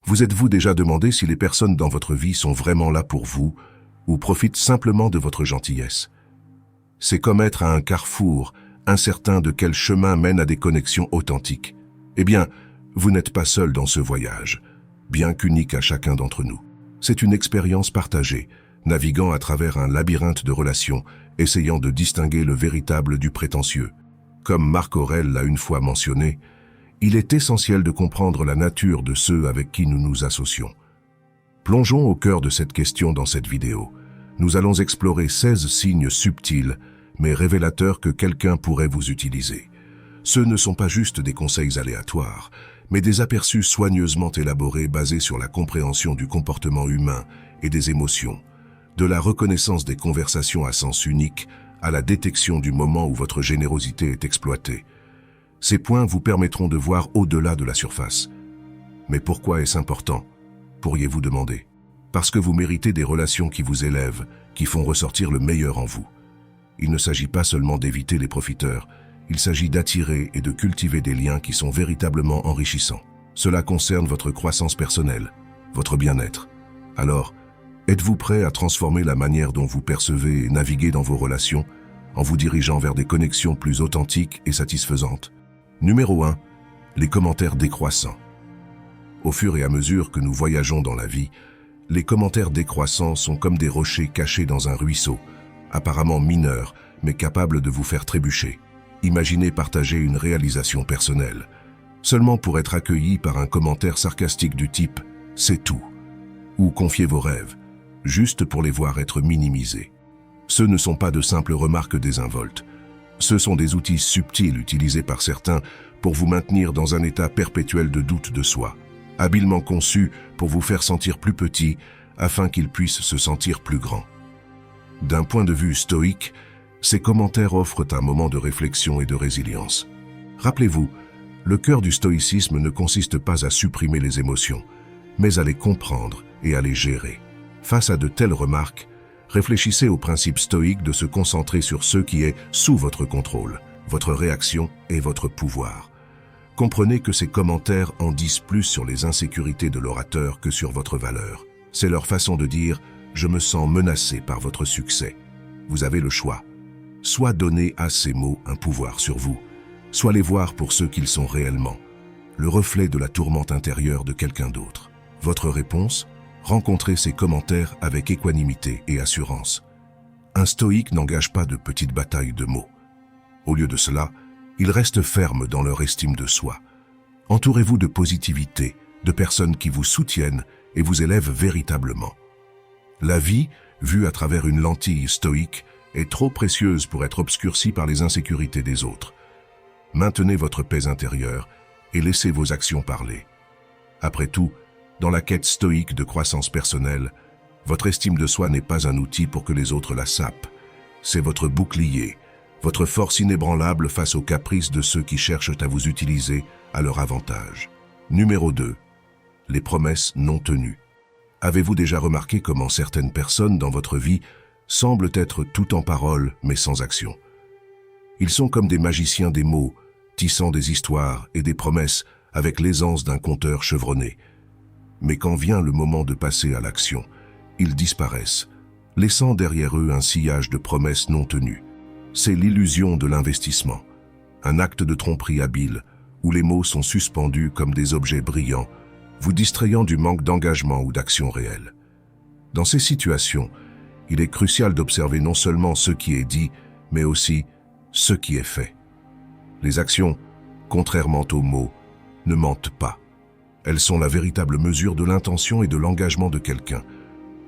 Vous êtes-vous déjà demandé si les personnes dans votre vie sont vraiment là pour vous ou profitent simplement de votre gentillesse? C'est comme être à un carrefour, incertain de quel chemin mène à des connexions authentiques. Eh bien, vous n'êtes pas seul dans ce voyage, bien qu'unique à chacun d'entre nous. C'est une expérience partagée, naviguant à travers un labyrinthe de relations, essayant de distinguer le véritable du prétentieux. Comme Marc Aurèle l'a une fois mentionné, il est essentiel de comprendre la nature de ceux avec qui nous nous associons. Plongeons au cœur de cette question dans cette vidéo. Nous allons explorer 16 signes subtils, mais révélateurs que quelqu'un pourrait vous utiliser. Ce ne sont pas juste des conseils aléatoires, mais des aperçus soigneusement élaborés basés sur la compréhension du comportement humain et des émotions, de la reconnaissance des conversations à sens unique à la détection du moment où votre générosité est exploitée. Ces points vous permettront de voir au-delà de la surface. Mais pourquoi est-ce important, pourriez-vous demander? Parce que vous méritez des relations qui vous élèvent, qui font ressortir le meilleur en vous. Il ne s'agit pas seulement d'éviter les profiteurs, il s'agit d'attirer et de cultiver des liens qui sont véritablement enrichissants. Cela concerne votre croissance personnelle, votre bien-être. Alors, êtes-vous prêt à transformer la manière dont vous percevez et naviguez dans vos relations en vous dirigeant vers des connexions plus authentiques et satisfaisantes? Numéro 1. Les commentaires décroissants. Au fur et à mesure que nous voyageons dans la vie, les commentaires décroissants sont comme des rochers cachés dans un ruisseau, apparemment mineurs, mais capables de vous faire trébucher. Imaginez partager une réalisation personnelle, seulement pour être accueilli par un commentaire sarcastique du type « c'est tout » ou « confiez vos rêves », juste pour les voir être minimisés. Ce ne sont pas de simples remarques désinvoltes. Ce sont des outils subtils utilisés par certains pour vous maintenir dans un état perpétuel de doute de soi, habilement conçus pour vous faire sentir plus petit afin qu'ils puissent se sentir plus grands. D'un point de vue stoïque, ces commentaires offrent un moment de réflexion et de résilience. Rappelez-vous, le cœur du stoïcisme ne consiste pas à supprimer les émotions, mais à les comprendre et à les gérer. Face à de telles remarques, réfléchissez au principe stoïque de se concentrer sur ce qui est sous votre contrôle, votre réaction et votre pouvoir. Comprenez que ces commentaires en disent plus sur les insécurités de l'orateur que sur votre valeur. C'est leur façon de dire « je me sens menacé par votre succès ». Vous avez le choix. Soit donner à ces mots un pouvoir sur vous, soit les voir pour ce qu'ils sont réellement, le reflet de la tourmente intérieure de quelqu'un d'autre. Votre réponse ? Rencontrez ces commentaires avec équanimité et assurance. Un stoïque n'engage pas de petites batailles de mots. Au lieu de cela, ils restent fermes dans leur estime de soi. Entourez-vous de positivité, de personnes qui vous soutiennent et vous élèvent véritablement. La vie, vue à travers une lentille stoïque, est trop précieuse pour être obscurcie par les insécurités des autres. Maintenez votre paix intérieure et laissez vos actions parler. Après tout, dans la quête stoïque de croissance personnelle, votre estime de soi n'est pas un outil pour que les autres la sapent. C'est votre bouclier, votre force inébranlable face aux caprices de ceux qui cherchent à vous utiliser à leur avantage. Numéro 2. Les promesses non tenues. Avez-vous déjà remarqué comment certaines personnes dans votre vie semblent être tout en parole mais sans action? Ils sont comme des magiciens des mots, tissant des histoires et des promesses avec l'aisance d'un conteur chevronné. Mais quand vient le moment de passer à l'action, ils disparaissent, laissant derrière eux un sillage de promesses non tenues. C'est l'illusion de l'investissement, un acte de tromperie habile, où les mots sont suspendus comme des objets brillants, vous distrayant du manque d'engagement ou d'action réelle. Dans ces situations, il est crucial d'observer non seulement ce qui est dit, mais aussi ce qui est fait. Les actions, contrairement aux mots, ne mentent pas. Elles sont la véritable mesure de l'intention et de l'engagement de quelqu'un.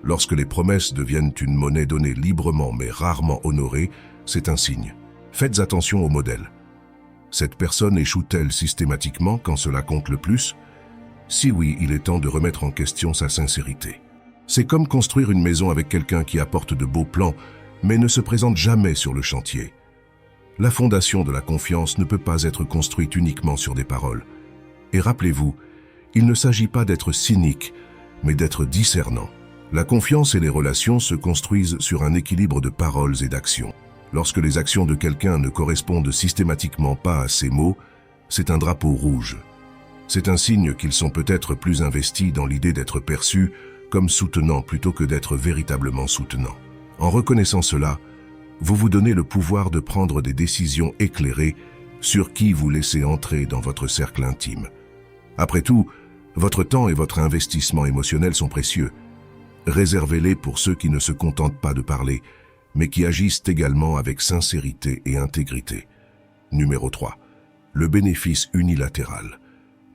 Lorsque les promesses deviennent une monnaie donnée librement mais rarement honorée, c'est un signe. Faites attention au modèle. Cette personne échoue-t-elle systématiquement quand cela compte le plus? Si oui, il est temps de remettre en question sa sincérité. C'est comme construire une maison avec quelqu'un qui apporte de beaux plans, mais ne se présente jamais sur le chantier. La fondation de la confiance ne peut pas être construite uniquement sur des paroles. Et rappelez-vous, il ne s'agit pas d'être cynique, mais d'être discernant. La confiance et les relations se construisent sur un équilibre de paroles et d'actions. Lorsque les actions de quelqu'un ne correspondent systématiquement pas à ses mots, c'est un drapeau rouge. C'est un signe qu'ils sont peut-être plus investis dans l'idée d'être perçus comme soutenants plutôt que d'être véritablement soutenants. En reconnaissant cela, vous vous donnez le pouvoir de prendre des décisions éclairées sur qui vous laissez entrer dans votre cercle intime. Après tout, votre temps et votre investissement émotionnel sont précieux. Réservez-les pour ceux qui ne se contentent pas de parler, mais qui agissent également avec sincérité et intégrité. Numéro 3. Le bénéfice unilatéral.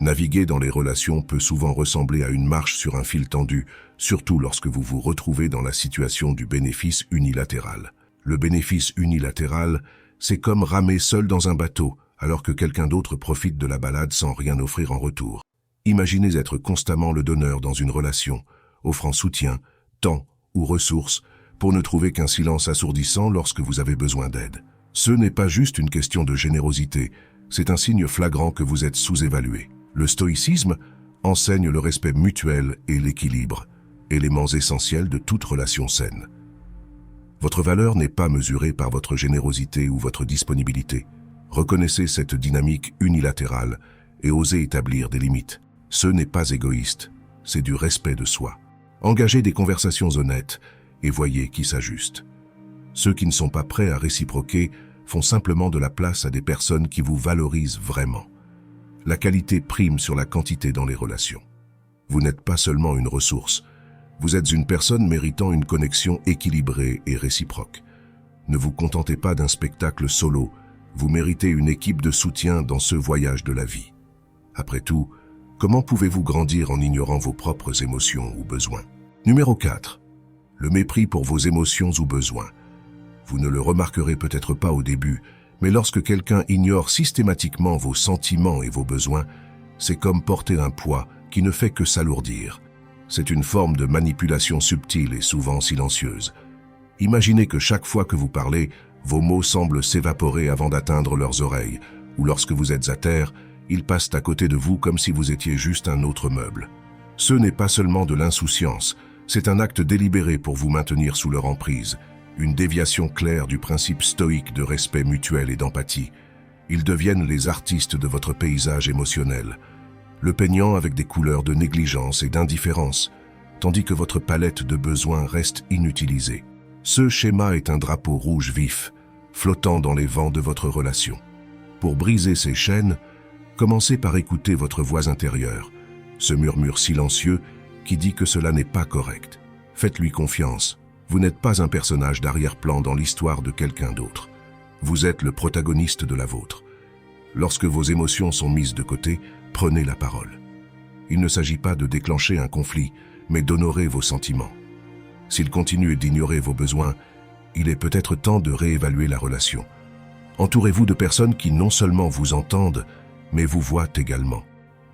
Naviguer dans les relations peut souvent ressembler à une marche sur un fil tendu, surtout lorsque vous vous retrouvez dans la situation du bénéfice unilatéral. Le bénéfice unilatéral, c'est comme ramer seul dans un bateau, alors que quelqu'un d'autre profite de la balade sans rien offrir en retour. Imaginez être constamment le donneur dans une relation, offrant soutien, temps ou ressources, pour ne trouver qu'un silence assourdissant lorsque vous avez besoin d'aide. Ce n'est pas juste une question de générosité, c'est un signe flagrant que vous êtes sous-évalué. Le stoïcisme enseigne le respect mutuel et l'équilibre, éléments essentiels de toute relation saine. Votre valeur n'est pas mesurée par votre générosité ou votre disponibilité. Reconnaissez cette dynamique unilatérale et osez établir des limites. Ce n'est pas égoïste, c'est du respect de soi. Engagez des conversations honnêtes et voyez qui s'ajuste. Ceux qui ne sont pas prêts à réciproquer font simplement de la place à des personnes qui vous valorisent vraiment. La qualité prime sur la quantité dans les relations. Vous n'êtes pas seulement une ressource, vous êtes une personne méritant une connexion équilibrée et réciproque. Ne vous contentez pas d'un spectacle solo, vous méritez une équipe de soutien dans ce voyage de la vie. Après tout, comment pouvez-vous grandir en ignorant vos propres émotions ou besoins? Numéro 4. Le mépris pour vos émotions ou besoins. Vous ne le remarquerez peut-être pas au début, mais lorsque quelqu'un ignore systématiquement vos sentiments et vos besoins, c'est comme porter un poids qui ne fait que s'alourdir. C'est une forme de manipulation subtile et souvent silencieuse. Imaginez que chaque fois que vous parlez, vos mots semblent s'évaporer avant d'atteindre leurs oreilles, ou lorsque vous êtes à terre, ils passent à côté de vous comme si vous étiez juste un autre meuble. Ce n'est pas seulement de l'insouciance, c'est un acte délibéré pour vous maintenir sous leur emprise, une déviation claire du principe stoïque de respect mutuel et d'empathie. Ils deviennent les artistes de votre paysage émotionnel, le peignant avec des couleurs de négligence et d'indifférence, tandis que votre palette de besoins reste inutilisée. Ce schéma est un drapeau rouge vif, flottant dans les vents de votre relation. Pour briser ces chaînes, commencez par écouter votre voix intérieure, ce murmure silencieux qui dit que cela n'est pas correct. Faites-lui confiance. Vous n'êtes pas un personnage d'arrière-plan dans l'histoire de quelqu'un d'autre. Vous êtes le protagoniste de la vôtre. Lorsque vos émotions sont mises de côté, prenez la parole. Il ne s'agit pas de déclencher un conflit, mais d'honorer vos sentiments. S'il continue d'ignorer vos besoins, il est peut-être temps de réévaluer la relation. Entourez-vous de personnes qui non seulement vous entendent, mais vous voient également.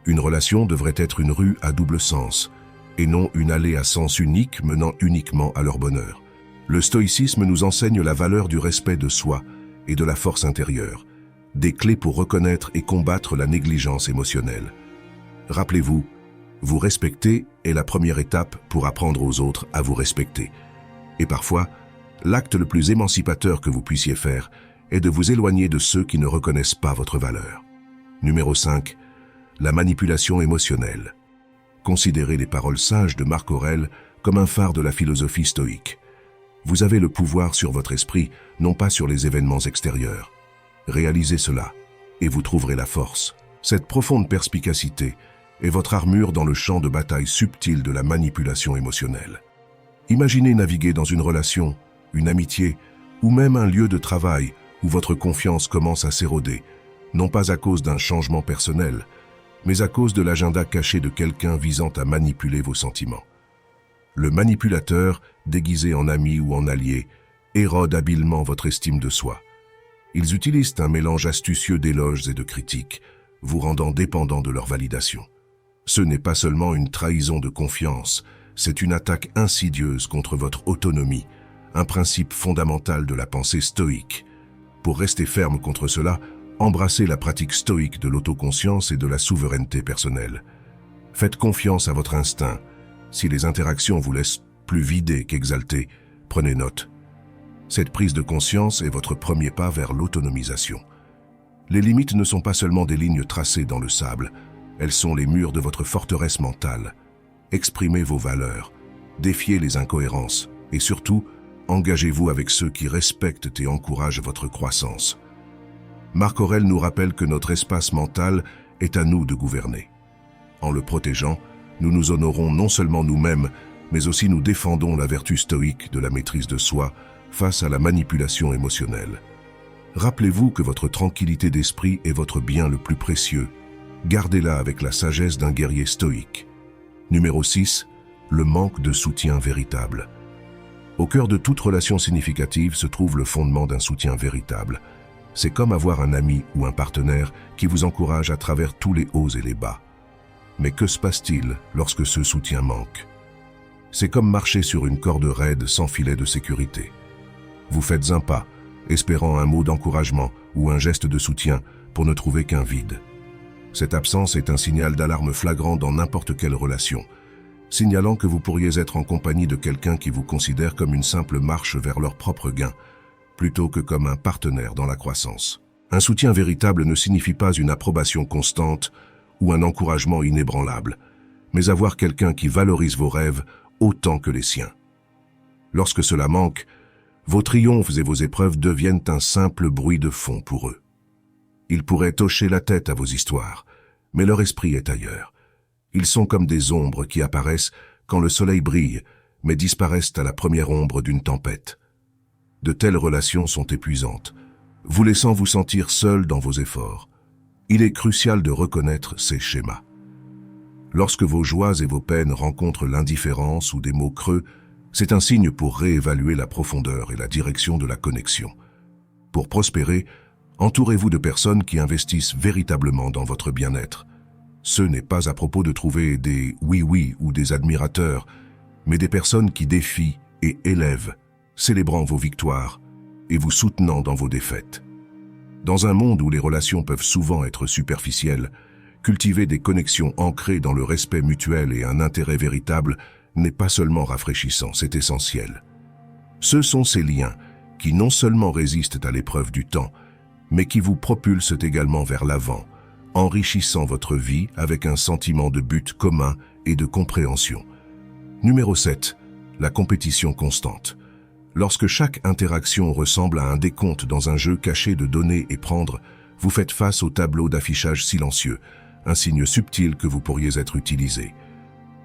Une relation devrait être une rue à double sens, et non une allée à sens unique menant uniquement à leur bonheur. Le stoïcisme nous enseigne la valeur du respect de soi et de la force intérieure, des clés pour reconnaître et combattre la négligence émotionnelle. Rappelez-vous, vous respecter est la première étape pour apprendre aux autres à vous respecter. Et parfois, l'acte le plus émancipateur que vous puissiez faire est de vous éloigner de ceux qui ne reconnaissent pas votre valeur. Numéro 5. La manipulation émotionnelle. Considérez les paroles sages de Marc Aurèle comme un phare de la philosophie stoïque. Vous avez le pouvoir sur votre esprit, non pas sur les événements extérieurs. Réalisez cela, et vous trouverez la force. Cette profonde perspicacité est votre armure dans le champ de bataille subtil de la manipulation émotionnelle. Imaginez naviguer dans une relation, une amitié, ou même un lieu de travail où votre confiance commence à s'éroder, non pas à cause d'un changement personnel, mais à cause de l'agenda caché de quelqu'un visant à manipuler vos sentiments. Le manipulateur, déguisé en ami ou en allié, érode habilement votre estime de soi. Ils utilisent un mélange astucieux d'éloges et de critiques, vous rendant dépendant de leur validation. Ce n'est pas seulement une trahison de confiance, c'est une attaque insidieuse contre votre autonomie, un principe fondamental de la pensée stoïque. Pour rester ferme contre cela, embrassez la pratique stoïque de l'autoconscience et de la souveraineté personnelle. Faites confiance à votre instinct. Si les interactions vous laissent plus vidé qu'exalté, prenez note. Cette prise de conscience est votre premier pas vers l'autonomisation. Les limites ne sont pas seulement des lignes tracées dans le sable, elles sont les murs de votre forteresse mentale. Exprimez vos valeurs, défiez les incohérences et surtout, engagez-vous avec ceux qui respectent et encouragent votre croissance. Marc Aurèle nous rappelle que notre espace mental est à nous de gouverner. En le protégeant, nous nous honorons non seulement nous-mêmes, mais aussi nous défendons la vertu stoïque de la maîtrise de soi face à la manipulation émotionnelle. Rappelez-vous que votre tranquillité d'esprit est votre bien le plus précieux. Gardez-la avec la sagesse d'un guerrier stoïque. Numéro 6. Le manque de soutien véritable. Au cœur de toute relation significative se trouve le fondement d'un soutien véritable. C'est comme avoir un ami ou un partenaire qui vous encourage à travers tous les hauts et les bas. Mais que se passe-t-il lorsque ce soutien manque? C'est comme marcher sur une corde raide sans filet de sécurité. Vous faites un pas, espérant un mot d'encouragement ou un geste de soutien pour ne trouver qu'un vide. Cette absence est un signal d'alarme flagrant dans n'importe quelle relation, signalant que vous pourriez être en compagnie de quelqu'un qui vous considère comme une simple marche vers leur propre gain, plutôt que comme un partenaire dans la croissance. Un soutien véritable ne signifie pas une approbation constante ou un encouragement inébranlable, mais avoir quelqu'un qui valorise vos rêves autant que les siens. Lorsque cela manque, vos triomphes et vos épreuves deviennent un simple bruit de fond pour eux. Ils pourraient hocher la tête à vos histoires, mais leur esprit est ailleurs. Ils sont comme des ombres qui apparaissent quand le soleil brille, mais disparaissent à la première ombre d'une tempête. De telles relations sont épuisantes, vous laissant vous sentir seul dans vos efforts. Il est crucial de reconnaître ces schémas. Lorsque vos joies et vos peines rencontrent l'indifférence ou des mots creux, c'est un signe pour réévaluer la profondeur et la direction de la connexion. Pour prospérer, entourez-vous de personnes qui investissent véritablement dans votre bien-être. Ce n'est pas à propos de trouver des oui-oui ou des admirateurs, mais des personnes qui défient et élèvent, célébrant vos victoires et vous soutenant dans vos défaites. Dans un monde où les relations peuvent souvent être superficielles, cultiver des connexions ancrées dans le respect mutuel et un intérêt véritable n'est pas seulement rafraîchissant, c'est essentiel. Ce sont ces liens qui non seulement résistent à l'épreuve du temps, mais qui vous propulsent également vers l'avant, enrichissant votre vie avec un sentiment de but commun et de compréhension. Numéro 7. La compétition constante. Lorsque chaque interaction ressemble à un décompte dans un jeu caché de donner et prendre, vous faites face au tableau d'affichage silencieux, un signe subtil que vous pourriez être utilisé.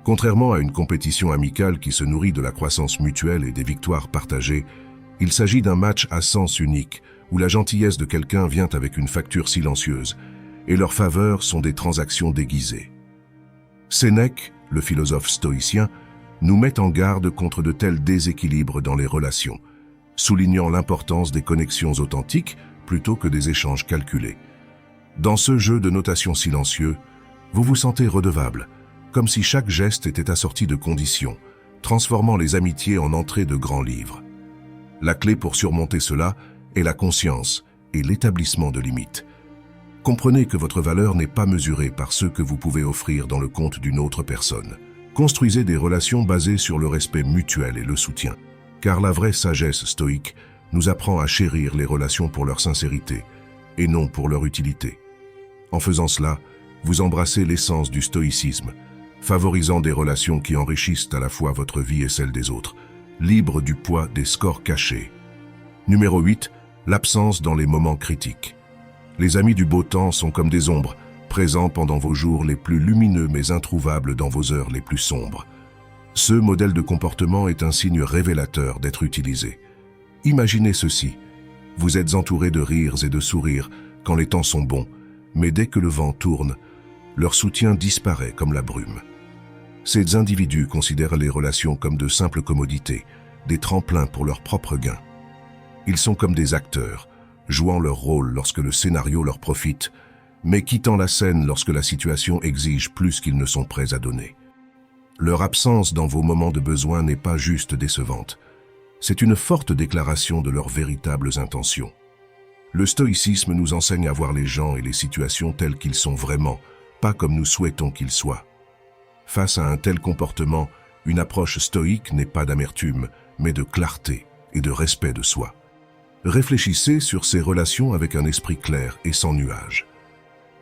Contrairement à une compétition amicale qui se nourrit de la croissance mutuelle et des victoires partagées, il s'agit d'un match à sens unique, où la gentillesse de quelqu'un vient avec une facture silencieuse, et leurs faveurs sont des transactions déguisées. Sénèque, le philosophe stoïcien, nous met en garde contre de tels déséquilibres dans les relations, soulignant l'importance des connexions authentiques plutôt que des échanges calculés. Dans ce jeu de notation silencieux, vous vous sentez redevable, comme si chaque geste était assorti de conditions, transformant les amitiés en entrées de grands livres. La clé pour surmonter cela est la conscience et l'établissement de limites. Comprenez que votre valeur n'est pas mesurée par ce que vous pouvez offrir dans le compte d'une autre personne. Construisez des relations basées sur le respect mutuel et le soutien, car la vraie sagesse stoïque nous apprend à chérir les relations pour leur sincérité et non pour leur utilité. En faisant cela, vous embrassez l'essence du stoïcisme, favorisant des relations qui enrichissent à la fois votre vie et celle des autres, libre du poids des scores cachés. Numéro 8. L'absence dans les moments critiques. Les amis du beau temps sont comme des ombres, présents pendant vos jours les plus lumineux mais introuvables dans vos heures les plus sombres. Ce modèle de comportement est un signe révélateur d'être utilisé. Imaginez ceci. Vous êtes entouré de rires et de sourires quand les temps sont bons, mais dès que le vent tourne, leur soutien disparaît comme la brume. Ces individus considèrent les relations comme de simples commodités, des tremplins pour leur propre gain. Ils sont comme des acteurs, jouant leur rôle lorsque le scénario leur profite, mais quittant la scène lorsque la situation exige plus qu'ils ne sont prêts à donner. Leur absence dans vos moments de besoin n'est pas juste décevante. C'est une forte déclaration de leurs véritables intentions. Le stoïcisme nous enseigne à voir les gens et les situations tels qu'ils sont vraiment, pas comme nous souhaitons qu'ils soient. Face à un tel comportement, une approche stoïque n'est pas d'amertume, mais de clarté et de respect de soi. Réfléchissez sur ces relations avec un esprit clair et sans nuages.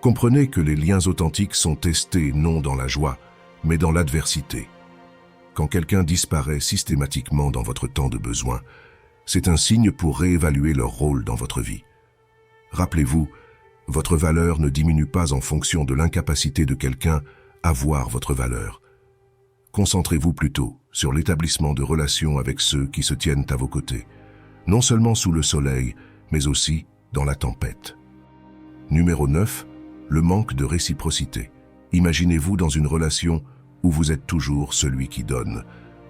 Comprenez que les liens authentiques sont testés non dans la joie, mais dans l'adversité. Quand quelqu'un disparaît systématiquement dans votre temps de besoin, c'est un signe pour réévaluer leur rôle dans votre vie. Rappelez-vous, votre valeur ne diminue pas en fonction de l'incapacité de quelqu'un à voir votre valeur. Concentrez-vous plutôt sur l'établissement de relations avec ceux qui se tiennent à vos côtés, non seulement sous le soleil, mais aussi dans la tempête. Numéro 9. Le manque de réciprocité. Imaginez-vous dans une relation où vous êtes toujours celui qui donne.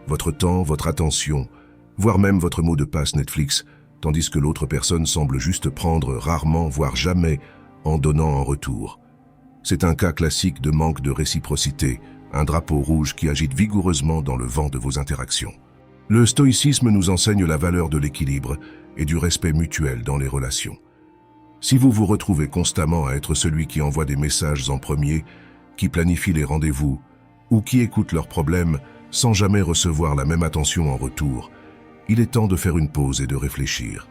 Votre temps, votre attention, voire même votre mot de passe Netflix, tandis que l'autre personne semble juste prendre rarement, voire jamais, en donnant en retour. C'est un cas classique de manque de réciprocité, un drapeau rouge qui agite vigoureusement dans le vent de vos interactions. Le stoïcisme nous enseigne la valeur de l'équilibre et du respect mutuel dans les relations. Si vous vous retrouvez constamment à être celui qui envoie des messages en premier, qui planifie les rendez-vous, ou qui écoute leurs problèmes sans jamais recevoir la même attention en retour, il est temps de faire une pause et de réfléchir.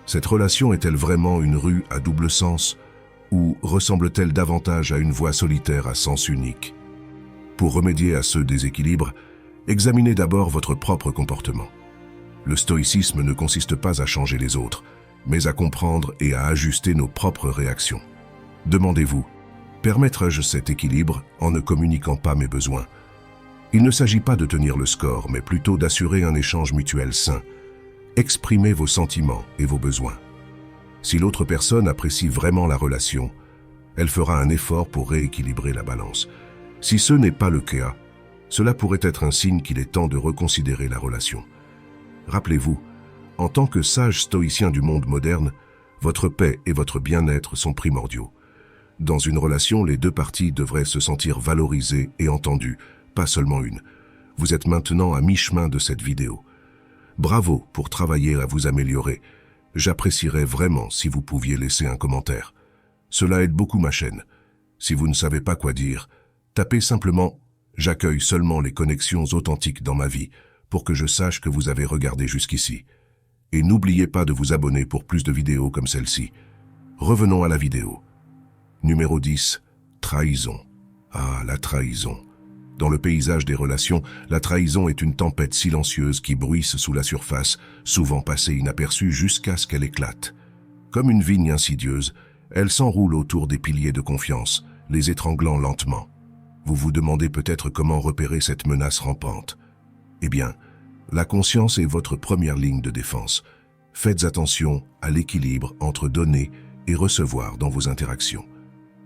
Cette relation est-elle vraiment une rue à double sens, ou ressemble-t-elle davantage à une voie solitaire à sens unique? Pour remédier à ce déséquilibre, examinez d'abord votre propre comportement. Le stoïcisme ne consiste pas à changer les autres, mais à comprendre et à ajuster nos propres réactions. Demandez-vous, permettrai-je cet équilibre en ne communiquant pas mes besoins? Il ne s'agit pas de tenir le score, mais plutôt d'assurer un échange mutuel sain. Exprimez vos sentiments et vos besoins. Si l'autre personne apprécie vraiment la relation, elle fera un effort pour rééquilibrer la balance. Si ce n'est pas le cas, cela pourrait être un signe qu'il est temps de reconsidérer la relation. Rappelez-vous, en tant que sage stoïcien du monde moderne, votre paix et votre bien-être sont primordiaux. Dans une relation, les deux parties devraient se sentir valorisées et entendues, pas seulement une. Vous êtes maintenant à mi-chemin de cette vidéo. Bravo pour travailler à vous améliorer. J'apprécierais vraiment si vous pouviez laisser un commentaire. Cela aide beaucoup ma chaîne. Si vous ne savez pas quoi dire, tapez simplement « J'accueille seulement les connexions authentiques dans ma vie » pour que je sache que vous avez regardé jusqu'ici. Et n'oubliez pas de vous abonner pour plus de vidéos comme celle-ci. Revenons à la vidéo. Numéro 10. Trahison. Ah, la trahison. Dans le paysage des relations, la trahison est une tempête silencieuse qui bruisse sous la surface, souvent passée inaperçue jusqu'à ce qu'elle éclate. Comme une vigne insidieuse, elle s'enroule autour des piliers de confiance, les étranglant lentement. Vous vous demandez peut-être comment repérer cette menace rampante. Eh bien, la conscience est votre première ligne de défense. Faites attention à l'équilibre entre donner et recevoir dans vos interactions.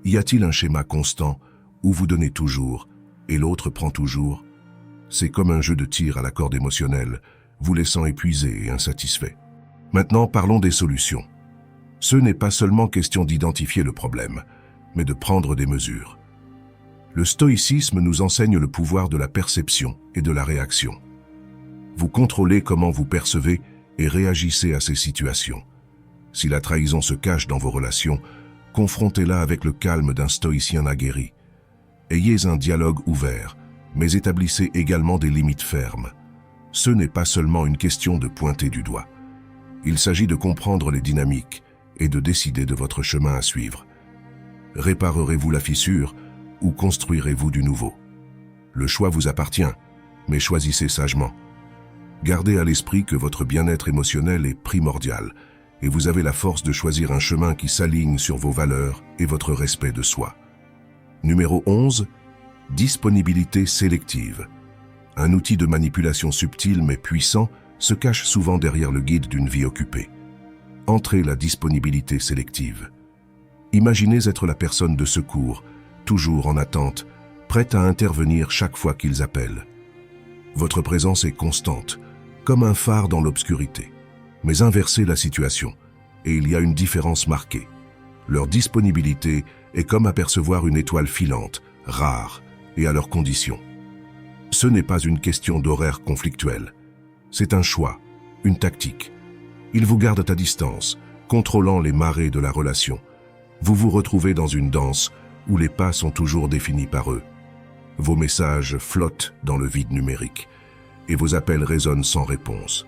Y a-t-il un schéma constant où vous donnez toujours et l'autre prend toujours? C'est comme un jeu de tir à la corde émotionnelle, vous laissant épuisé et insatisfait. Maintenant, parlons des solutions. Ce n'est pas seulement question d'identifier le problème, mais de prendre des mesures. Le stoïcisme nous enseigne le pouvoir de la perception et de la réaction. Vous contrôlez comment vous percevez et réagissez à ces situations. Si la trahison se cache dans vos relations, confrontez-la avec le calme d'un stoïcien aguerri. Ayez un dialogue ouvert, mais établissez également des limites fermes. Ce n'est pas seulement une question de pointer du doigt. Il s'agit de comprendre les dynamiques et de décider de votre chemin à suivre. Réparerez-vous la fissure ou construirez-vous du nouveau? Le choix vous appartient, mais choisissez sagement. Gardez à l'esprit que votre bien-être émotionnel est primordial et vous avez la force de choisir un chemin qui s'aligne sur vos valeurs et votre respect de soi. Numéro 11. Disponibilité sélective. Un outil de manipulation subtil mais puissant se cache souvent derrière le guide d'une vie occupée. Entrez la disponibilité sélective. Imaginez être la personne de secours, toujours en attente, prête à intervenir chaque fois qu'ils appellent. Votre présence est constante, comme un phare dans l'obscurité. Mais inversez la situation, et il y a une différence marquée. Leur disponibilité est comme apercevoir une étoile filante, rare, et à leurs conditions. Ce n'est pas une question d'horaire conflictuel. C'est un choix, une tactique. Ils vous gardent à distance, contrôlant les marées de la relation. Vous vous retrouvez dans une danse où les pas sont toujours définis par eux. Vos messages flottent dans le vide numérique, et vos appels résonnent sans réponse.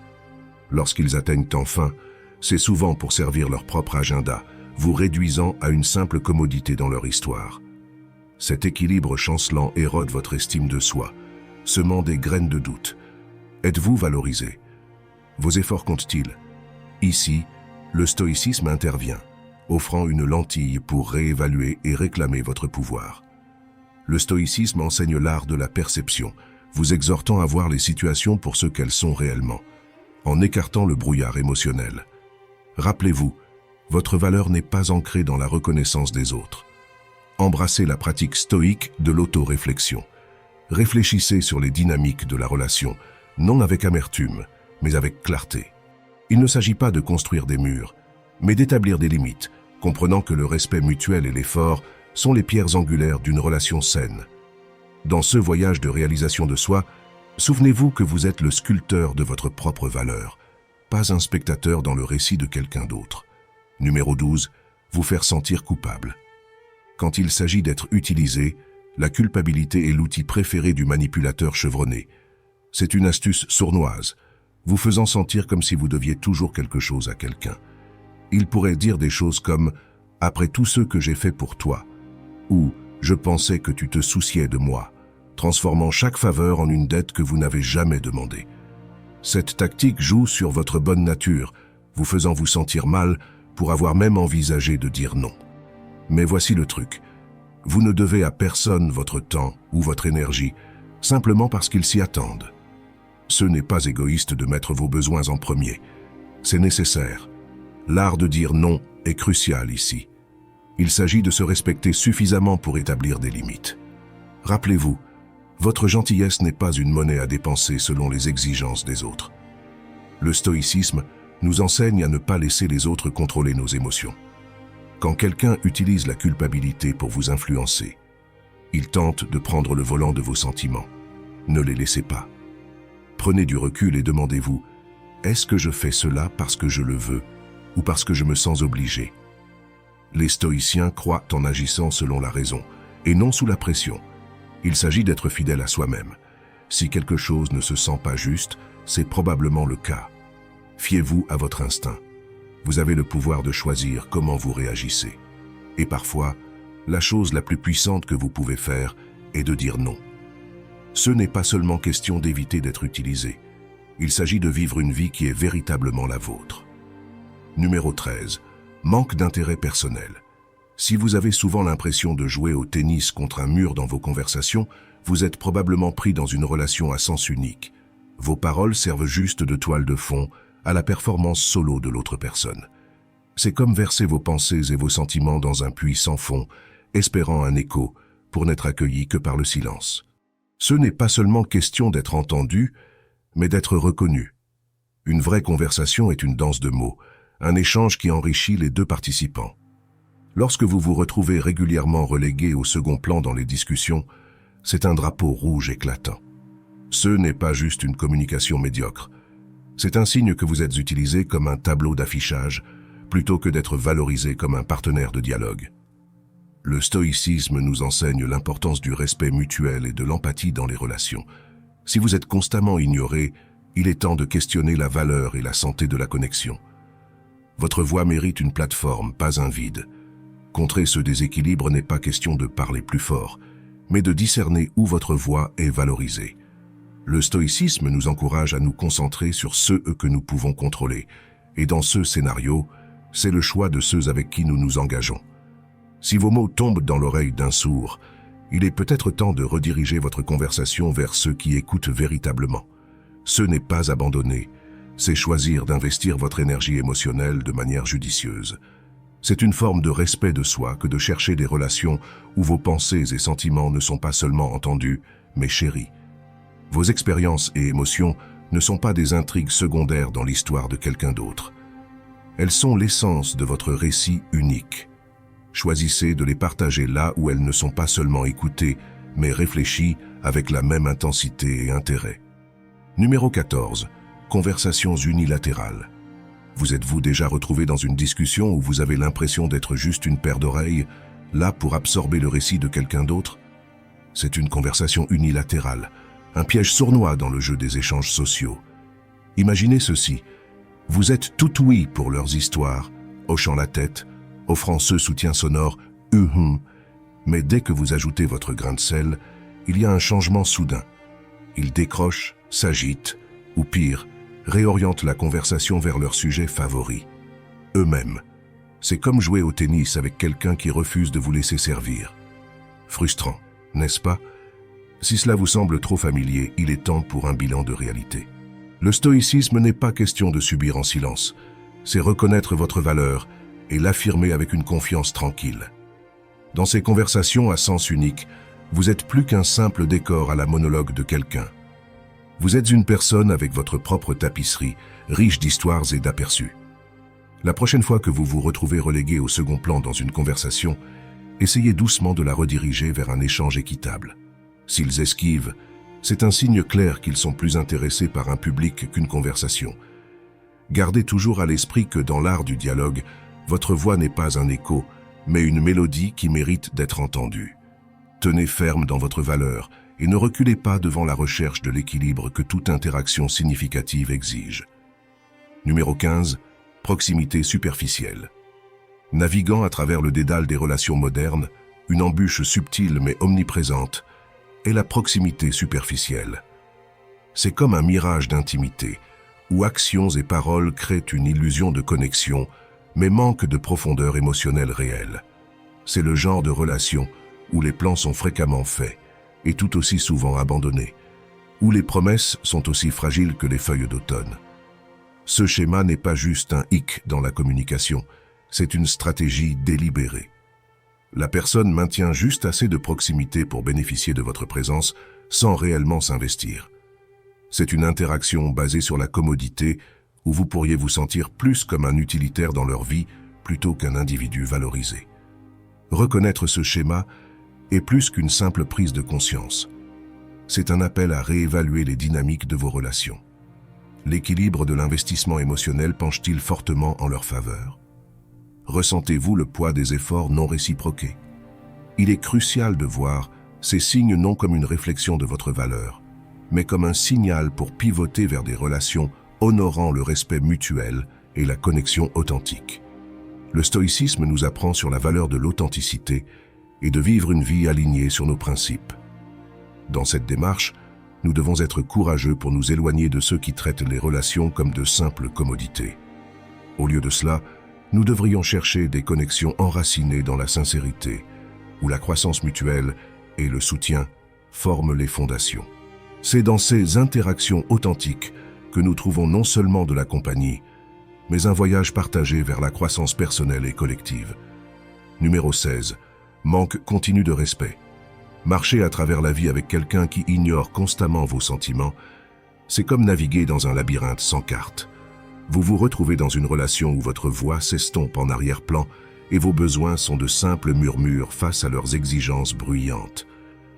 Lorsqu'ils atteignent enfin, c'est souvent pour servir leur propre agenda, vous réduisant à une simple commodité dans leur histoire. Cet équilibre chancelant érode votre estime de soi, semant des graines de doute. Êtes-vous valorisé? Vos efforts comptent-ils? Ici, le stoïcisme intervient, offrant une lentille pour réévaluer et réclamer votre pouvoir. Le stoïcisme enseigne l'art de la perception, vous exhortant à voir les situations pour ce qu'elles sont réellement, en écartant le brouillard émotionnel. Rappelez-vous, votre valeur n'est pas ancrée dans la reconnaissance des autres. Embrassez la pratique stoïque de l'auto-réflexion. Réfléchissez sur les dynamiques de la relation, non avec amertume, mais avec clarté. Il ne s'agit pas de construire des murs, mais d'établir des limites, comprenant que le respect mutuel et l'effort sont les pierres angulaires d'une relation saine. Dans ce voyage de réalisation de soi, souvenez-vous que vous êtes le sculpteur de votre propre valeur, pas un spectateur dans le récit de quelqu'un d'autre. Numéro 12, vous faire sentir coupable. Quand il s'agit d'être utilisé, la culpabilité est l'outil préféré du manipulateur chevronné. C'est une astuce sournoise, vous faisant sentir comme si vous deviez toujours quelque chose à quelqu'un. Il pourrait dire des choses comme « Après tout ce que j'ai fait pour toi » ou « Je pensais que tu te souciais de moi », transformant chaque faveur en une dette que vous n'avez jamais demandée. Cette tactique joue sur votre bonne nature, vous faisant vous sentir mal pour avoir même envisagé de dire non. Mais voici le truc. Vous ne devez à personne votre temps ou votre énergie, simplement parce qu'ils s'y attendent. Ce n'est pas égoïste de mettre vos besoins en premier. C'est nécessaire. L'art de dire non est crucial ici. Il s'agit de se respecter suffisamment pour établir des limites. Rappelez-vous, votre gentillesse n'est pas une monnaie à dépenser selon les exigences des autres. Le stoïcisme nous enseigne à ne pas laisser les autres contrôler nos émotions. Quand quelqu'un utilise la culpabilité pour vous influencer, il tente de prendre le volant de vos sentiments. Ne les laissez pas. Prenez du recul et demandez-vous, est-ce que je fais cela parce que je le veux ou parce que je me sens obligé? Les stoïciens croient en agissant selon la raison et non sous la pression. Il s'agit d'être fidèle à soi-même. Si quelque chose ne se sent pas juste, c'est probablement le cas. Fiez-vous à votre instinct. Vous avez le pouvoir de choisir comment vous réagissez. Et parfois, la chose la plus puissante que vous pouvez faire est de dire non. Ce n'est pas seulement question d'éviter d'être utilisé. Il s'agit de vivre une vie qui est véritablement la vôtre. Numéro 13. Manque d'intérêt personnel. Si vous avez souvent l'impression de jouer au tennis contre un mur dans vos conversations, vous êtes probablement pris dans une relation à sens unique. Vos paroles servent juste de toile de fond à la performance solo de l'autre personne. C'est comme verser vos pensées et vos sentiments dans un puits sans fond, espérant un écho, pour n'être accueilli que par le silence. Ce n'est pas seulement question d'être entendu, mais d'être reconnu. Une vraie conversation est une danse de mots, un échange qui enrichit les deux participants. Lorsque vous vous retrouvez régulièrement relégué au second plan dans les discussions, c'est un drapeau rouge éclatant. Ce n'est pas juste une communication médiocre. C'est un signe que vous êtes utilisé comme un tableau d'affichage, plutôt que d'être valorisé comme un partenaire de dialogue. Le stoïcisme nous enseigne l'importance du respect mutuel et de l'empathie dans les relations. Si vous êtes constamment ignoré, il est temps de questionner la valeur et la santé de la connexion. Votre voix mérite une plateforme, pas un vide. Contrer ce déséquilibre n'est pas question de parler plus fort, mais de discerner où votre voix est valorisée. Le stoïcisme nous encourage à nous concentrer sur ceux que nous pouvons contrôler, et dans ce scénario, c'est le choix de ceux avec qui nous nous engageons. Si vos mots tombent dans l'oreille d'un sourd, il est peut-être temps de rediriger votre conversation vers ceux qui écoutent véritablement. Ce n'est pas abandonner, c'est choisir d'investir votre énergie émotionnelle de manière judicieuse. C'est une forme de respect de soi que de chercher des relations où vos pensées et sentiments ne sont pas seulement entendus, mais chéris. Vos expériences et émotions ne sont pas des intrigues secondaires dans l'histoire de quelqu'un d'autre. Elles sont l'essence de votre récit unique. Choisissez de les partager là où elles ne sont pas seulement écoutées, mais réfléchies avec la même intensité et intérêt. Numéro 14. Conversations unilatérales. Vous êtes-vous déjà retrouvé dans une discussion où vous avez l'impression d'être juste une paire d'oreilles, là pour absorber le récit de quelqu'un d'autre? C'est une conversation unilatérale, un piège sournois dans le jeu des échanges sociaux. Imaginez ceci, vous êtes tout oui pour leurs histoires, hochant la tête, offrant ce soutien sonore « mais dès que vous ajoutez votre grain de sel, il y a un changement soudain. Ils décrochent, s'agitent, ou pire, réorientent la conversation vers leur sujet favori. Eux-mêmes. C'est comme jouer au tennis avec quelqu'un qui refuse de vous laisser servir. Frustrant, n'est-ce pas? Si cela vous semble trop familier, il est temps pour un bilan de réalité. Le stoïcisme n'est pas question de subir en silence. C'est reconnaître votre valeur et l'affirmer avec une confiance tranquille. Dans ces conversations à sens unique, vous êtes plus qu'un simple décor à la monologue de quelqu'un. Vous êtes une personne avec votre propre tapisserie, riche d'histoires et d'aperçus. La prochaine fois que vous vous retrouvez relégué au second plan dans une conversation, essayez doucement de la rediriger vers un échange équitable. S'ils esquivent, c'est un signe clair qu'ils sont plus intéressés par un public qu'une conversation. Gardez toujours à l'esprit que dans l'art du dialogue, votre voix n'est pas un écho, mais une mélodie qui mérite d'être entendue. Tenez ferme dans votre valeur et ne reculez pas devant la recherche de l'équilibre que toute interaction significative exige. Numéro 15. Proximité superficielle. Naviguant à travers le dédale des relations modernes, une embûche subtile mais omniprésente est la proximité superficielle. C'est comme un mirage d'intimité, où actions et paroles créent une illusion de connexion, mais manquent de profondeur émotionnelle réelle. C'est le genre de relation où les plans sont fréquemment faits, et tout aussi souvent abandonnés, où les promesses sont aussi fragiles que les feuilles d'automne. Ce schéma n'est pas juste un hic dans la communication, c'est une stratégie délibérée. La personne maintient juste assez de proximité pour bénéficier de votre présence sans réellement s'investir. C'est une interaction basée sur la commodité où vous pourriez vous sentir plus comme un utilitaire dans leur vie plutôt qu'un individu valorisé. Reconnaître ce schéma est plus qu'une simple prise de conscience. C'est un appel à réévaluer les dynamiques de vos relations. L'équilibre de l'investissement émotionnel penche-t-il fortement en leur faveur? Ressentez-vous le poids des efforts non réciproqués? Il est crucial de voir ces signes non comme une réflexion de votre valeur, mais comme un signal pour pivoter vers des relations honorant le respect mutuel et la connexion authentique. Le stoïcisme nous apprend sur la valeur de l'authenticité et de vivre une vie alignée sur nos principes. Dans cette démarche, nous devons être courageux pour nous éloigner de ceux qui traitent les relations comme de simples commodités. Au lieu de cela, nous devrions chercher des connexions enracinées dans la sincérité, où la croissance mutuelle et le soutien forment les fondations. C'est dans ces interactions authentiques que nous trouvons non seulement de la compagnie, mais un voyage partagé vers la croissance personnelle et collective. Numéro 16. Manque continu de respect. Marcher à travers la vie avec quelqu'un qui ignore constamment vos sentiments, c'est comme naviguer dans un labyrinthe sans carte. Vous vous retrouvez dans une relation où votre voix s'estompe en arrière-plan et vos besoins sont de simples murmures face à leurs exigences bruyantes.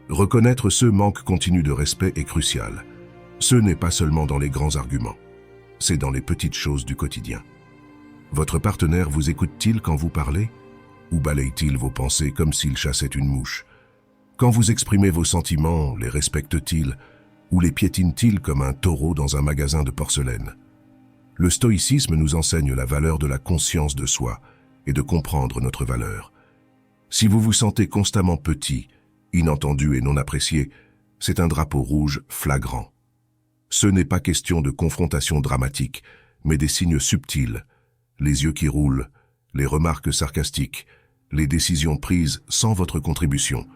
Reconnaître ce manque continu de respect est crucial. Ce n'est pas seulement dans les grands arguments, c'est dans les petites choses du quotidien. Votre partenaire vous écoute-t-il quand vous parlez? Ou balaye-t-il vos pensées comme s'il chassait une mouche? Quand vous exprimez vos sentiments, les respecte-t-il ou les piétine-t-il comme un taureau dans un magasin de porcelaine? Le stoïcisme nous enseigne la valeur de la conscience de soi et de comprendre notre valeur. Si vous vous sentez constamment petit, inentendu et non apprécié, c'est un drapeau rouge flagrant. Ce n'est pas question de confrontation dramatique, mais des signes subtils, les yeux qui roulent, les remarques sarcastiques, les décisions prises sans votre contribution.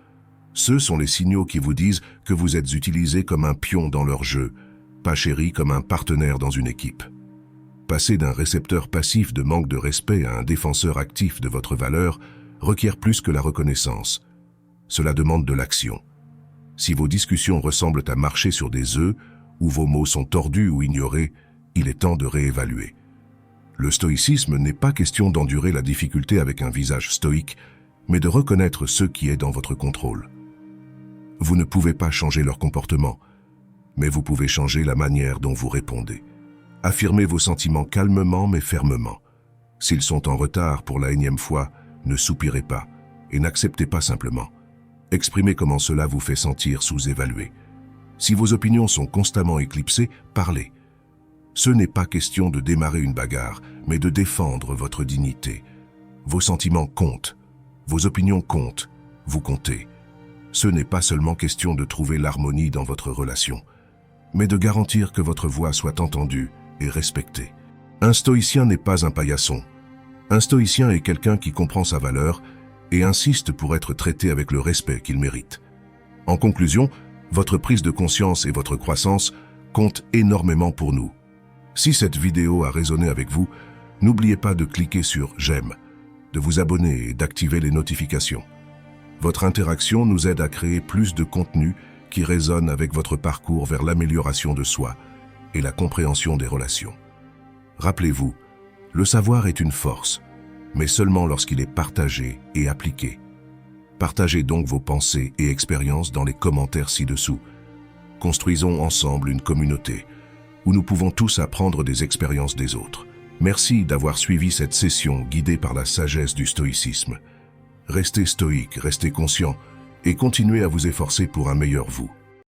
Ce sont les signaux qui vous disent que vous êtes utilisé comme un pion dans leur jeu, pas chéri comme un partenaire dans une équipe. Passer d'un récepteur passif de manque de respect à un défenseur actif de votre valeur requiert plus que la reconnaissance. Cela demande de l'action. Si vos discussions ressemblent à marcher sur des œufs, ou vos mots sont tordus ou ignorés, il est temps de réévaluer. Le stoïcisme n'est pas question d'endurer la difficulté avec un visage stoïque, mais de reconnaître ce qui est dans votre contrôle. Vous ne pouvez pas changer leur comportement, mais vous pouvez changer la manière dont vous répondez. Affirmez vos sentiments calmement mais fermement. S'ils sont en retard pour la énième fois, ne soupirez pas et n'acceptez pas simplement. Exprimez comment cela vous fait sentir sous-évalué. Si vos opinions sont constamment éclipsées, parlez. Ce n'est pas question de démarrer une bagarre, mais de défendre votre dignité. Vos sentiments comptent, vos opinions comptent, vous comptez. Ce n'est pas seulement question de trouver l'harmonie dans votre relation, mais de garantir que votre voix soit entendue et respectée. Un stoïcien n'est pas un paillasson. Un stoïcien est quelqu'un qui comprend sa valeur et insiste pour être traité avec le respect qu'il mérite. En conclusion, votre prise de conscience et votre croissance comptent énormément pour nous. Si cette vidéo a résonné avec vous, n'oubliez pas de cliquer sur « J'aime », de vous abonner et d'activer les notifications. Votre interaction nous aide à créer plus de contenu qui résonne avec votre parcours vers l'amélioration de soi et la compréhension des relations. Rappelez-vous, le savoir est une force, mais seulement lorsqu'il est partagé et appliqué. Partagez donc vos pensées et expériences dans les commentaires ci-dessous. Construisons ensemble une communauté où nous pouvons tous apprendre des expériences des autres. Merci d'avoir suivi cette session guidée par la sagesse du stoïcisme. Restez stoïque, restez conscient et continuez à vous efforcer pour un meilleur vous.